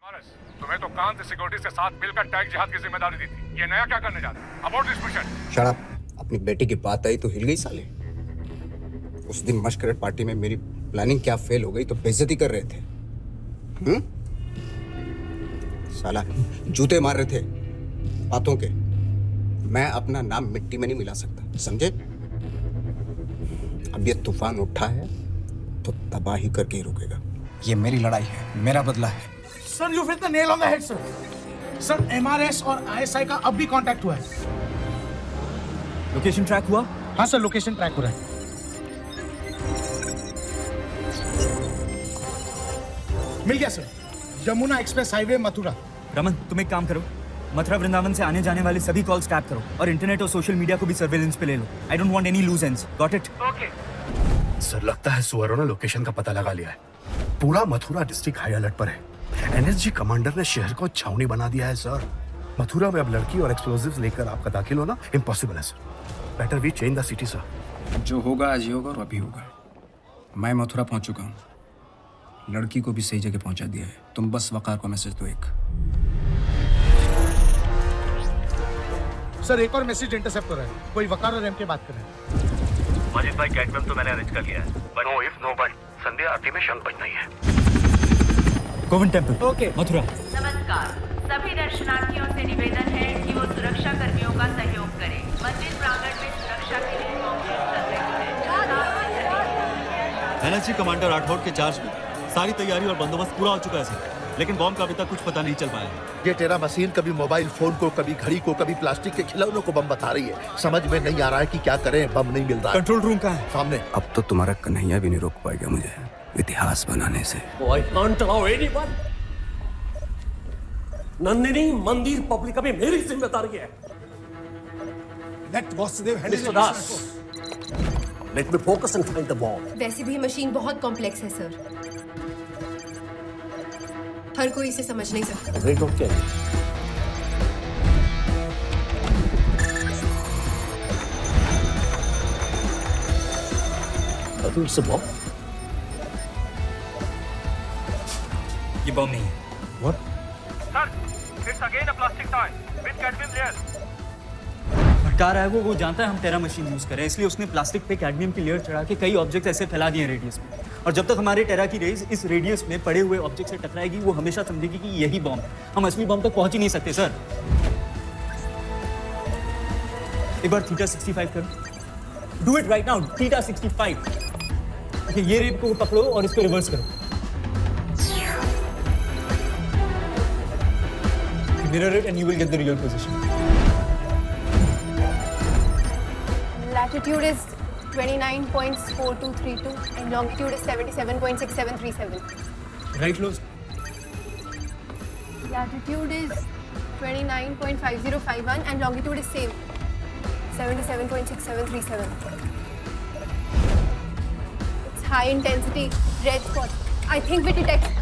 तुम्हें तो कांत सिक्योरिटी से साथ मिलकर टैग जिहाद की जिम्मेदारी दी थी। ये नया क्या करने जा रहा है? About this mission. Shut up. अपनी बेटी की बात आई तो हिल गई साले। उस दिन मशकरट पार्टी में मेरी प्लानिंग क्या फेल हो गई तो बेइज्जती कर रहे थे। साला जूते मार रहे थे बातों के। मैं अपना नाम मिट्टी में नहीं मिला सकता, समझे? अब ये तूफान उठा है तो तबाही करके ही रुकेगा। ये मेरी लड़ाई है, मेरा बदला है। Sir you hit the nail on the head sir. Sir MRS और आईएसआई का अब भी कांटेक्ट हुआ है। लोकेशन ट्रैक हुआ? हाँ सर, लोकेशन ट्रैक हो रहा है। मिल गया sir, Yamuna express highway Mathura. Raman तुम एक काम करो, मथुरा वृंदावन से आने जाने वाले सभी कॉल्स टैप करो और इंटरनेट और सोशल मीडिया को भी सर्वेलेंस पे ले लो। I don't want any loose ends. Got it? Okay sir लगता है सुअरों ने लोकेशन का पता लगा लिया है। पूरा मथुरा डिस्ट्रिक्ट हाई अलर्ट पर है। एनएसजी कमांडर ने शहर को छावनी बना दिया है सर। मथुरा में अब लड़की और एक्सप्लोजिव्स लेकर आपका दाखिल होना इम्पॉसिबल है sir. Better we change the city sir. जो होगा आज ही होगा और अभी होगा। मैं मथुरा पहुंच चुका हूँ, लड़की को भी सही जगह पहुंचा दिया है। तुम बस वकार को मैसेज दो एक। सर एक और मैसेज इंटरसेप्ट हो रहा है। कोई वकार और एम के बात कर रहे हैं। मजिद भाई कैटमैन तो मैंने अरेंज कर लिया है। नो इफ नो बट संध्या आरती में शंख बजना ही है। गोविंद टेम्पल। ओके मथुरा। नमस्कार, सभी दर्शनार्थियों से निवेदन है कि वो सुरक्षा कर्मियों का सहयोग करें। मंदिर प्रांगण में सुरक्षा के लिए मॉकड्रिल चल रही है। एनएसजी कमांडर राठौड़ के चार्ज में सारी तैयारी और बंदोबस्त पूरा हो चुका है सर, लेकिन बॉम्ब का अभी तक कुछ पता नहीं चल पाया है। ये तेरा मशीन कभी मोबाइल फोन को, कभी घड़ी को, कभी प्लास्टिक के खिलौनों को बम बता रही है। समझ में नहीं आ रहा है कि क्या करें, बम नहीं मिल रहा है। कंट्रोल रूम कहाँ है? सामने। अब तो तुम्हारा कन्हैया भी नहीं रोक पाएगा मुझे इतिहास बनाने से। I can't allow anyone. Nandini मंदिर पब्लिक अभी मेरी जिम्मेदारी है। Let Vasudev handle mister Das, let me focus and find the bomb. वैसे भी मशीन बहुत कॉम्प्लेक्स है सर, हर कोई इसे समझ नहीं सकता। Wait okay. अभी उससे बॉम्ब? ये बॉम्ब नहीं है। What? Sir, it's again a plastic toy with cadmium layer. भटका रहा है वो जानता है हम टेरा मशीन यूज कर रहे हैं, इसलिए उसने प्लास्टिक पे कैडमियम की लेयर चढ़ा के कई ऑब्जेक्ट ऐसे फैला दिए रेडियस में। और जब तक हमारे टेरा की रेज इस रेडियस में पड़े हुए ऑब्जेक्ट से टकराएगी वो हमेशा समझेगी कि यही बॉम्ब है। हम असली बॉम्ब तक पहुंच ही नहीं सकते सर। एक बार थीटा 65 करो। Do it right now. Theta 65। Okay, ये रेप को पकड़ो और इसको रिवर्स करो। Mirror it and you will get the real position. Latitude is 29.4232 and longitude is 77.6737. Right close. Latitude is 29.5051 and longitude is same 77.6737. It's high intensity red spot. I think we detect.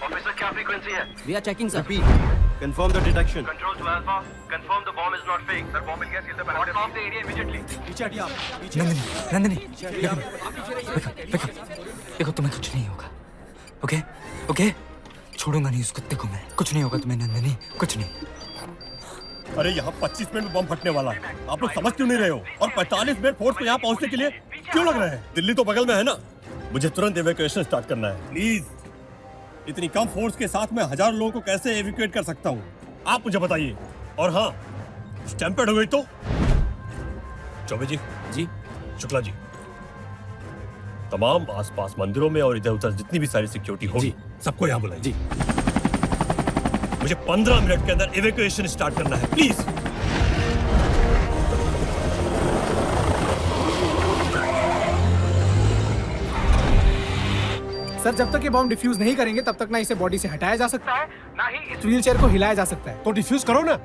Officer क्या frequency है? We are checking sir. Confirm the detection. Control to alpha, confirm the bomb is not fake. Sir, bomb मिल गया। Seal the parameter of the area immediately. पीछे हटिए आप। पीछे। नंदिनी देखो तुम्हें कुछ नहीं होगा। ओके ओके, छोड़ूंगा नहीं उस कुत्ते को मैं। कुछ नहीं होगा तुम्हें नंदिनी, कुछ नहीं। अरे यहाँ 25 मिनट में बम फटने वाला है, आप लोग समझ क्यों नहीं रहे हो? और 45 मिनट फोर्स को यहाँ पहुँचने के लिए क्यों लग रहे हैं? दिल्ली तो बगल में है ना। मुझे तुरंत एवेक्यूएशन स्टार्ट करना है प्लीज। इतनी कम फोर्स के साथ मैं हजारों लोगों को कैसे एवेक्यूएट कर सकता हूँ, आप मुझे बताइए। और हाँ, स्टैम्पेड हो गई तो? चौबे जी। जी। शुक्ला जी, तमाम आसपास मंदिरों में और इधर उधर जितनी भी सारी सिक्योरिटी होगी सबको यहाँ बुलाइए। जी। मुझे 15 मिनट के अंदर एवेक्यूएशन स्टार्ट करना है प्लीज। सर जब तक ये बॉम्ब डिफ्यूज नहीं करेंगे तब तक ना इसे बॉडी से हटाया जा सकता है ना ही इस व्हील चेयर को हिलाया जा सकता है। तो डिफ्यूज करो ना।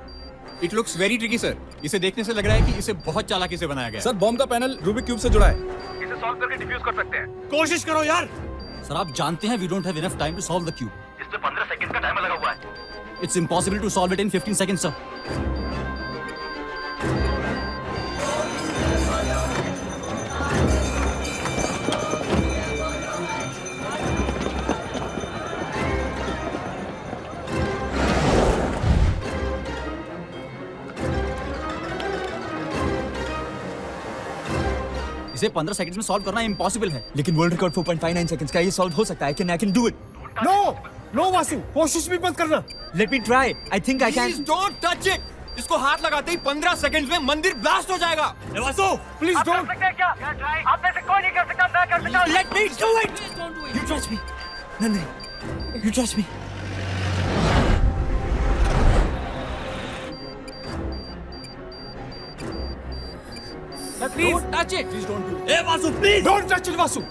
It looks very tricky sir. इसे देखने से लग रहा है कि इसे बहुत चालाकी से बनाया गया। सर बॉम्ब का पैनल रूबिक क्यूब से जुड़ा है। इसे सॉल्व करके डिफ्यूज कर सकते हैं। कोशिश करो यार। सर आप जानते हैं we don't have enough time to solve the cube. इसमें 15 सेकंड का टाइमर लगा हुआ है। It's impossible to solve it in 15 seconds sir. इसे 15 seconds में सॉल्व करना इम्पॉसिबल है, लेकिन वर्ल्ड रिकॉर्ड 4.59 seconds का ये सॉल्व हो सकता है। I can do it. No no Vasu, कोशिश भी मत करना। Let me try. I think I can. Don't touch it. इसको हाथ लगाते ही 15 सेकंड्स में मंदिर ब्लास्ट हो जाएगा। ए वासु, प्लीज डोंट। क्या आप में से कोई नहीं कर सकता, मैं कर सकता हूं। Let me do it. You trust me Nandan, you trust me. Please Don't touch it. Please don't do it. A Vasu please don't touch it Vasu.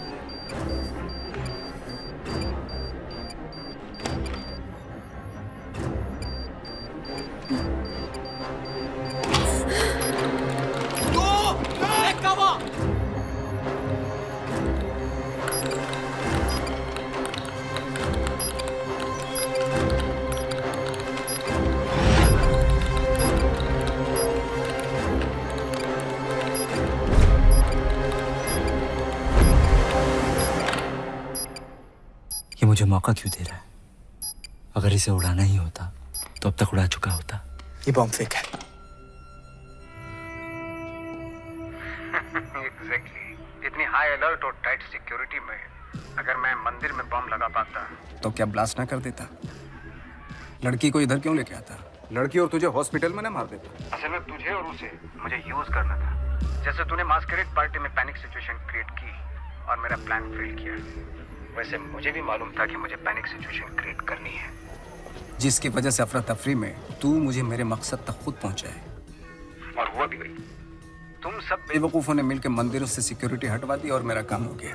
ये मुझे मौका क्यों दे रहा है? अगर इसे उड़ाना ही होता तो अब तक उड़ा चुका होता। ये बॉम्ब फेक है। एग्जैक्टली। इतनी हाई अलर्ट और टाइट सिक्योरिटी में अगर मैं मंदिर में बम लगा पाता तो क्या ब्लास्ट ना कर देता? लड़की को इधर क्यों लेके आता? लड़की और तुझे हॉस्पिटल में ना मार देता? असल में तुझे और उसे मुझे यूज करना था। जैसे तूने मास्करेड पार्टी में पैनिक सिचुएशन क्रिएट की और मेरा प्लान फेल किया, वैसे मुझे भी मालूम था कि मुझे पैनिक सिचुएशन क्रिएट करनी है, जिसकी वजह से अफरा तफरी में तू मुझे मेरे मकसद तक खुद पहुंचाए। और हुआ भी वही। तुम सब बेवकूफों ने मिलकर मंदिरों से सिक्योरिटी हटवा दी और मेरा काम हो गया।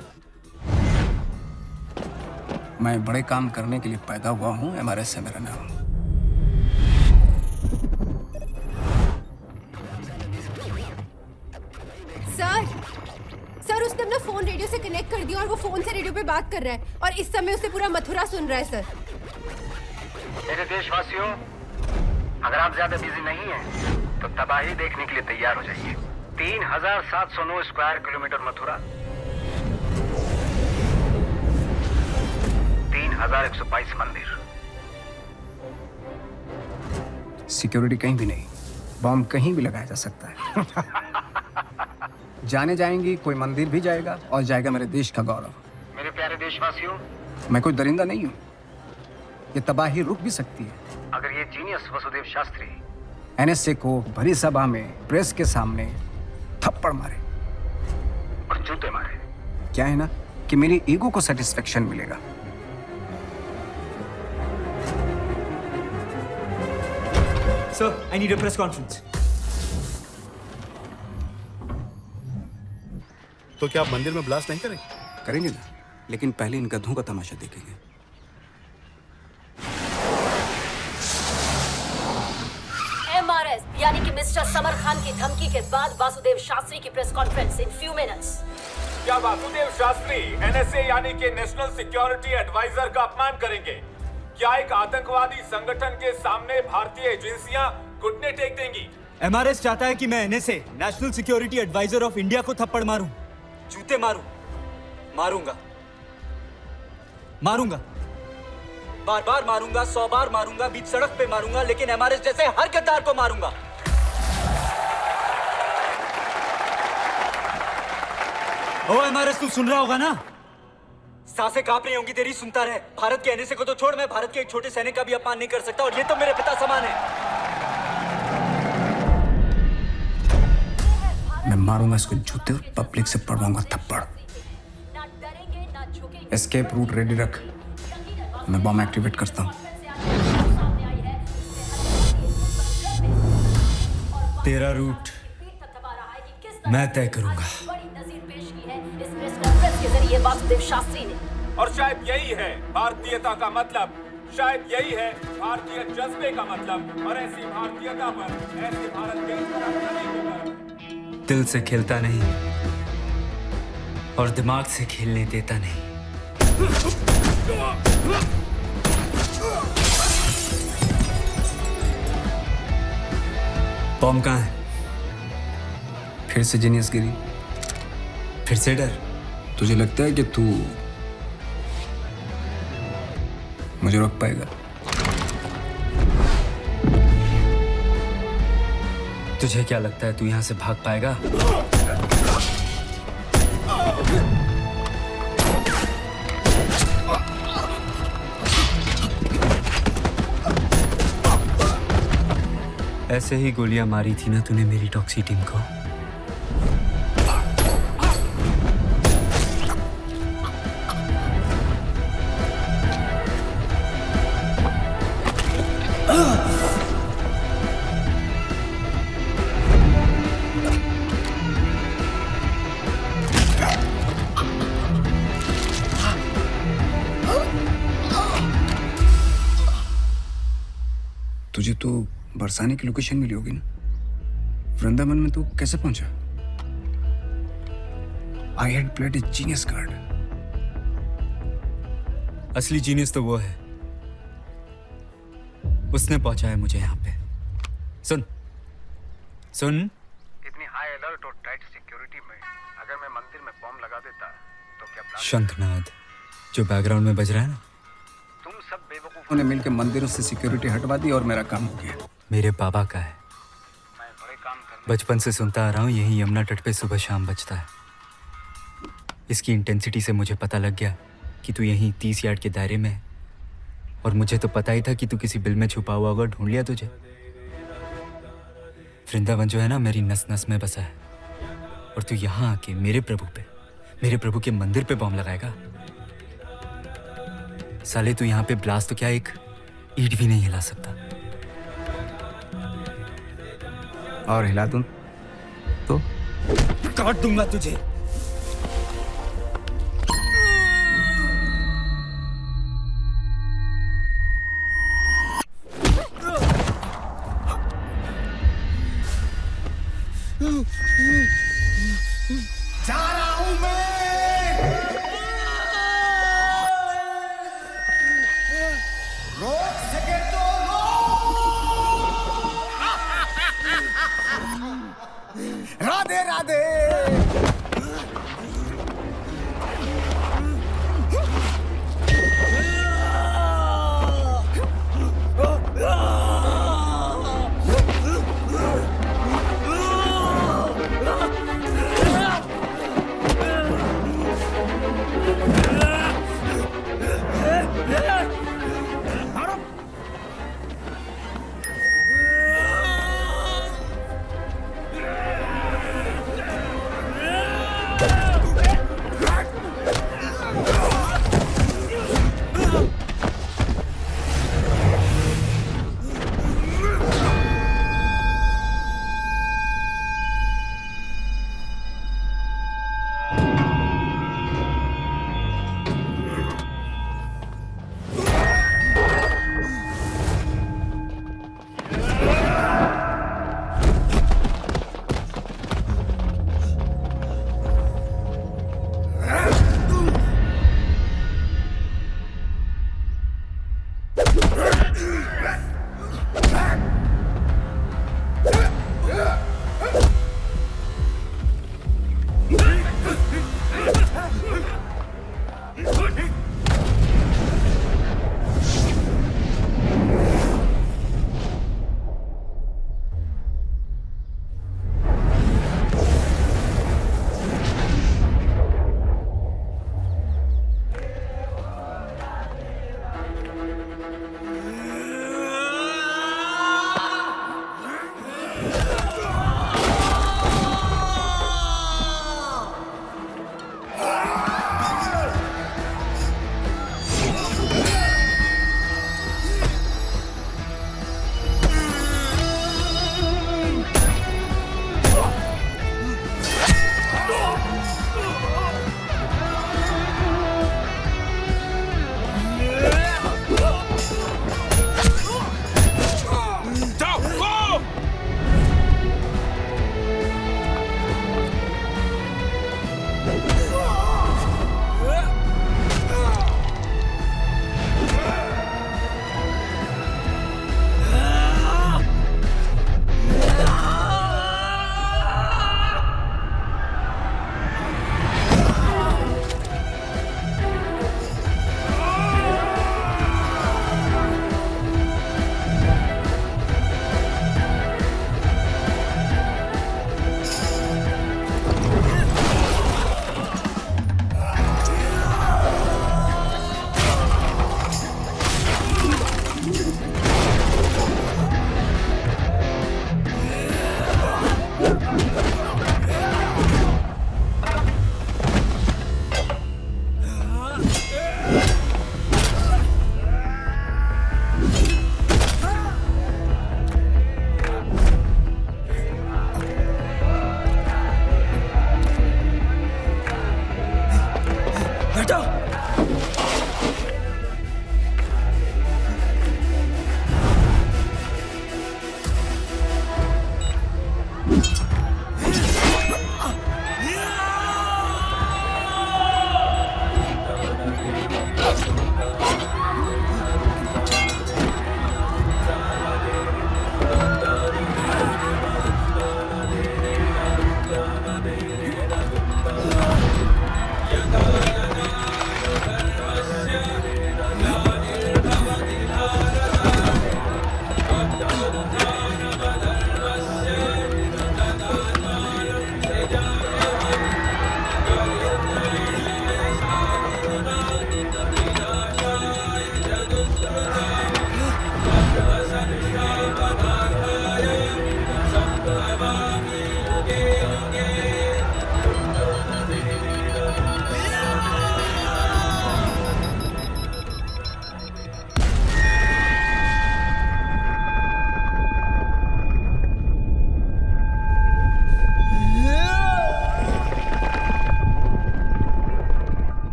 मैं बड़े काम करने के लिए पैदा हुआ हूं। MRS है मेरा नाम। सर उसने अपना फोन रेडियो से कनेक्ट कर दिया और वो फोन से रेडियो पे बात कर रहा है और इस समय उसे पूरा मथुरा सुन रहा है। सर मेरे देशवासियों, अगर आप ज्यादा बिजी नहीं हैं तो तबाही देखने के लिए तैयार हो जाइए। 3709 स्क्वायर किलोमीटर मथुरा, 3122 मंदिर। सिक्योरिटी कहीं भी नहीं, बॉम्ब कहीं भी लगाया जा सकता है। जाने जाएंगी, कोई मंदिर भी जाएगा और जाएगा मेरे देश का गौरव। मेरे प्यारे देशवासियों, मैं कोई दरिंदा नहीं हूं। ये तबाही रुक भी सकती है अगर ये जीनियस वसुदेव शास्त्री NSA को भरी सभा में प्रेस के सामने थप्पड़ मारे और जूते मारे। क्या है ना कि मेरी ईगो को सेटिस्फेक्शन मिलेगा। Sir I need a press conference. तो क्या आप मंदिर में ब्लास्ट नहीं करेंगे? करेंगे ना, लेकिन पहले इन गधों का तमाशा देखेंगे। MRS यानी कि मिस्टर समर खान की धमकी के बाद वासुदेव शास्त्री की press conference in few minutes. क्या वासुदेव शास्त्री NSA यानी कि नेशनल सिक्योरिटी एडवाइजर का अपमान करेंगे? क्या एक आतंकवादी संगठन के सामने भारतीय एजेंसियां घुटने टेक देंगी? MRS चाहता है कि मैं NSA national security adviser of India को थप्पड़ मारूं, जूते मारूं, मारूंगा, बार बार मारूंगा, 100 बार मारूंगा, बीच सड़क पे मारूंगा, लेकिन MRS जैसे हर गद्दार को मारूंगा। ओ MRS तू सुन रहा होगा ना? सांसें कांप रही होंगी तेरी, सुनता रहे। भारत के NSA को तो छोड़, मैं भारत के एक छोटे सैनिक का भी अपमान नहीं कर सकता और ये तो मेरे पिता समान है। मैं मारूंगा इसको जूते और पब्लिक से पड़वाऊंगा थप्पड़। एस्केप रूट रेडी रख, मैं बॉम्ब एक्टिवेट करता हूं। तेरा रूट मैं तय करूंगा। बड़ी नजीर पेश की है इस प्रेस कॉन्फ्रेंस के जरिए वासुदेव शास्त्री ने। और शायद यही है भारतीयता का मतलब, शायद यही है भारतीय जज्बे का मतलब। और ऐसी भारतीयता पर, ऐसे भारत के दिल से खेलता नहीं और दिमाग से खेलने देता नहीं। बॉम्ब कहाँ है? फिर से जीनियस गिरी। फिर से डर? तुझे लगता है कि तू मुझे रोक पाएगा? तुझे क्या लगता है तू यहां से भाग पाएगा? ऐसे ही गोलियां मारी थी ना तूने मेरी टॉक्सी टीम को। तुझे तो बरसाने की लोकेशन मिली होगी ना? वृंदावन में तू कैसे पहुंचा? I had played a genius card. असली जीनियस तो वो है, उसने पहुंचाया मुझे यहाँ पे। सुन सुन, इतनी हाई अलर्ट और टाइट सिक्योरिटी में अगर मैं मंदिर में बॉम्ब लगा देता तो क्या? शंखनाद जो बैकग्राउंड में बज रहा है ना, तुम सब बेवकूफों उन्होंने मिलकर मंदिरों से सिक्योरिटी हटवा दी और मेरा काम हो गया। मेरे पापा का है। मैं बड़े काम कर बचपन से सुनता आ रहा हूँ, यही यमुना तट पे सुबह शाम बजता है। इसकी इंटेंसिटी से मुझे पता लग गया कि तू यहीं 30 यार्ड के दायरे में है। और मुझे तो पता ही था कि तू किसी बिल में छुपा हुआ होगा, ढूंढ लिया तुझे। वृंदावन जो है ना, मेरी नस नस में बसा है। और तू यहाँ आके मेरे प्रभु के मंदिर पे बॉम्ब लगाएगा? साले तू यहाँ पे ब्लास्ट तो क्या एक ईंट भी नहीं हिला सकता। और हिला दूं तो काट दूंगा तुझे। जा रहा हूं मैं। रोक सके तो रोक। राधे राधे।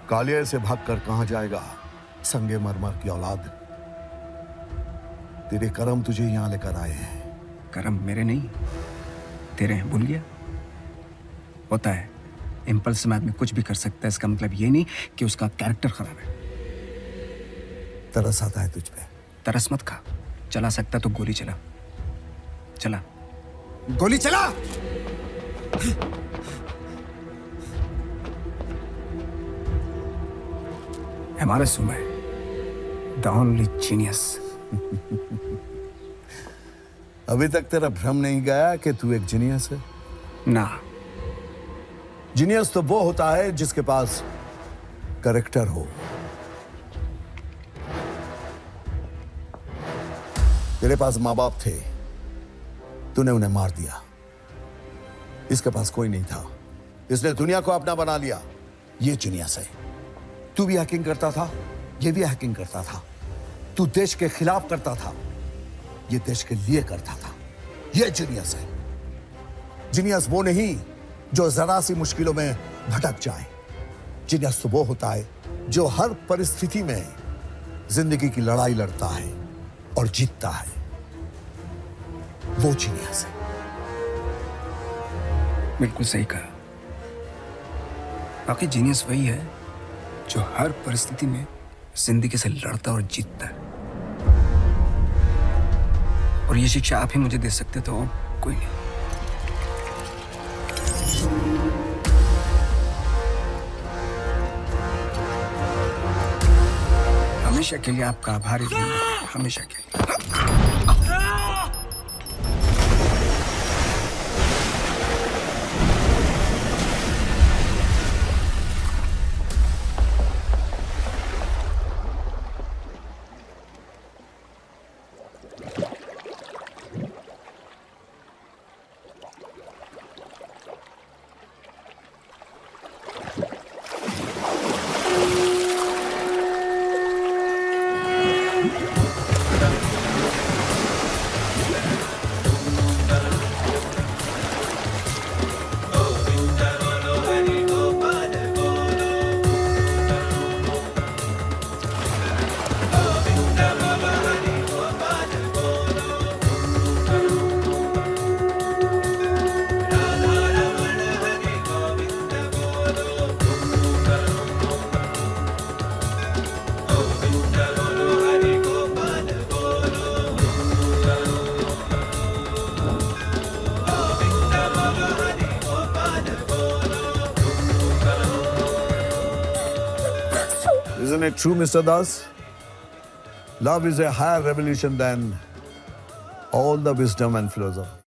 कालिया से भागकर कहां जाएगा संगे मरमर की औलाद। तेरे करम तुझे यहां लेकर आए हैं। करम मेरे नहीं तेरे हैं, भूल गया? होता है, इम्पल्स में आदमी कुछ भी कर सकता है, इसका मतलब ये नहीं कि उसका कैरेक्टर खराब है। तरस आता है तुझ पे। तरस मत खा, चला सकता तो गोली चला। चला गोली चला। हमारे सुमे द ओनली जीनियस। अभी तक तेरा भ्रम नहीं गया कि तू एक जीनियस है? ना, जीनियस तो वो होता है जिसके पास कैरेक्टर हो। तेरे पास माँ बाप थे, तूने उन्हें मार दिया। इसके पास कोई नहीं था, इसने दुनिया को अपना बना लिया। ये जीनियस है। तू भी हैकिंग करता था, ये भी हैकिंग करता था। तू देश के खिलाफ करता था, ये देश के लिए करता था। ये जीनियस है। जीनियस वो नहीं जो जरा सी मुश्किलों में भटक जाए। जीनियस तो वो होता है जो हर परिस्थिति में जिंदगी की लड़ाई लड़ता है और जीतता है। वो जीनियस है। बिल्कुल सही कहा। बाकी जीनियस वही है जो हर परिस्थिति में जिंदगी से लड़ता और जीतता है। और ये शिक्षा आप ही मुझे दे सकते, तो और कोई नहीं। हमेशा के लिए आपका आभारी रहूंगा, हमेशा के लिए। Isn't it true, Mr. Das? Love is a higher revolution than all the wisdom and philosophy.